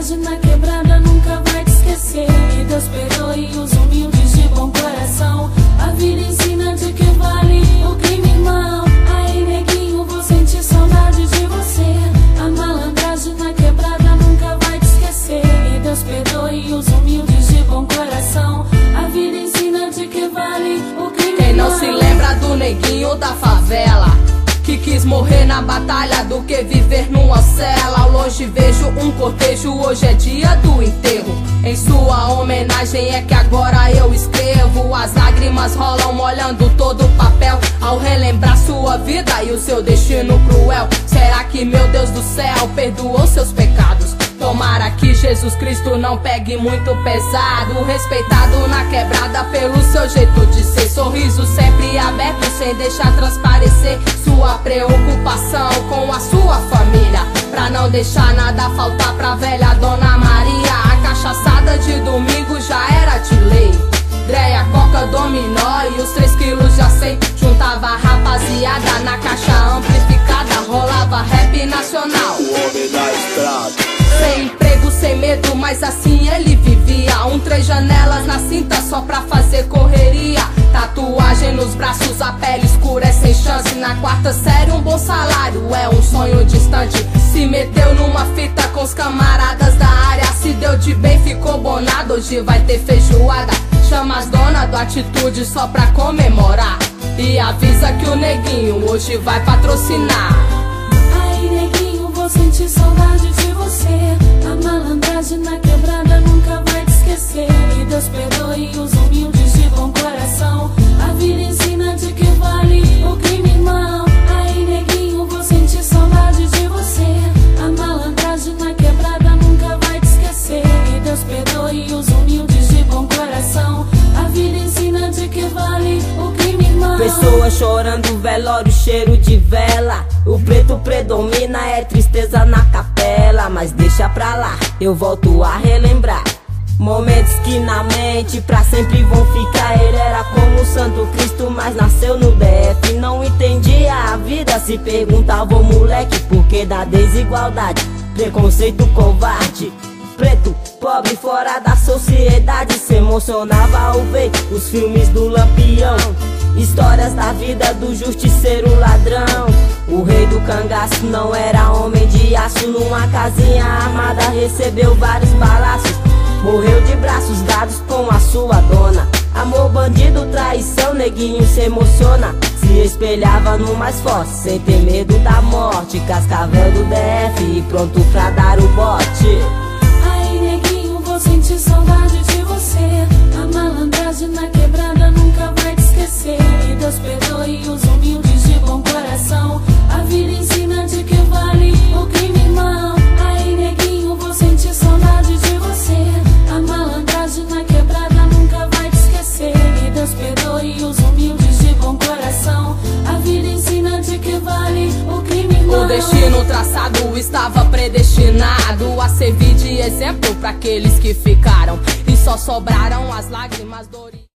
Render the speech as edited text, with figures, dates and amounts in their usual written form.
malandragem na quebrada nunca vai te esquecer. E Deus perdoe os humildes de bom coração. A vida ensina de que vale o crime, irmão. Aí, neguinho, vou sentir saudade de você. A malandragem na quebrada nunca vai te esquecer. E Deus perdoe os humildes de bom coração. A vida ensina de que vale o crime. Quem não se lembra do neguinho da favela, que quis morrer na batalha do que viver numa cela. Ao longe vejo um cortejo, hoje é dia do enterro. Em sua homenagem é que agora eu escrevo. As lágrimas rolam molhando todo o papel ao relembrar sua vida e o seu destino cruel. Será que meu Deus do céu perdoou seus pecados? Tomara que Jesus Cristo não pegue muito pesado. Respeitado na quebrada pelo seu jeito de ser. Sorriso sempre aberto sem deixar transparecer sua preocupação com a sua família, pra não deixar nada faltar pra velha Dona Maria. A cachaçada de domingo já era de lei. Dreia, coca, dominó e os 3 quilos já sei. Juntava a rapaziada na caixa amplificada, rolava rap nacional. O homem da estrada. Sem emprego, sem medo, mas assim ele vivia. 3 janelas na cinta só pra fazer correria. Tatuagem nos braços, a pele escura é sem chance. Na 4ª série um bom salário é um sonho distante. Se meteu numa fita com os camaradas da área. Se deu de bem, ficou bonado, hoje vai ter feijoada. Chama as donas do Atitude só pra comemorar. E avisa que o neguinho hoje vai patrocinar. Aí, neguinho, vou sentir saudade de você. A malandragem na quebrada nunca vai te esquecer. E Deus perdoe os humildes de bom coração. A vida ensina de que vale o crime, irmão. Aí, neguinho, vou sentir saudade de você. A malandragem na quebrada nunca vai te esquecer. E Deus perdoe os humildes de bom coração. A vida ensina de que vale o crime, irmão. Pessoas chorando, velório, cheiro de vela. O preto predomina, é tristeza na capela. Mas deixa pra lá, eu volto a relembrar momentos que na mente pra sempre vão ficar. Ele era como o Santo Cristo, mas nasceu no DF. Não entendia a vida, se perguntava o moleque por que da desigualdade, preconceito covarde. Preto, pobre, fora da sociedade, se emocionava ao ver os filmes do Lampião. Histórias da vida do justiceiro ladrão. O rei do cangaço não era homem de aço. Numa casinha armada recebeu vários balaços. Morreu de braços dados com a sua dona. Amor, bandido, traição, neguinho se emociona. Se espelhava no mais forte, sem ter medo da morte. Cascavel do DF e pronto pra dar o bote. Aí, neguinho, vou sentir saudade de você. A malandragem na quebrada nunca vai te esquecer. E Deus perdoe os humildes de bom coração. A vida ensina de que vale o crime, irmão. Aí, neguinho, vou sentir saudade de você. A malandragem na quebrada nunca vai te esquecer. E Deus perdoe os humildes de bom coração. A vida ensina de que vale o crime, irmão. O destino traçado estava predestinado a servir de exemplo para aqueles que ficaram. E só sobraram as lágrimas, dores.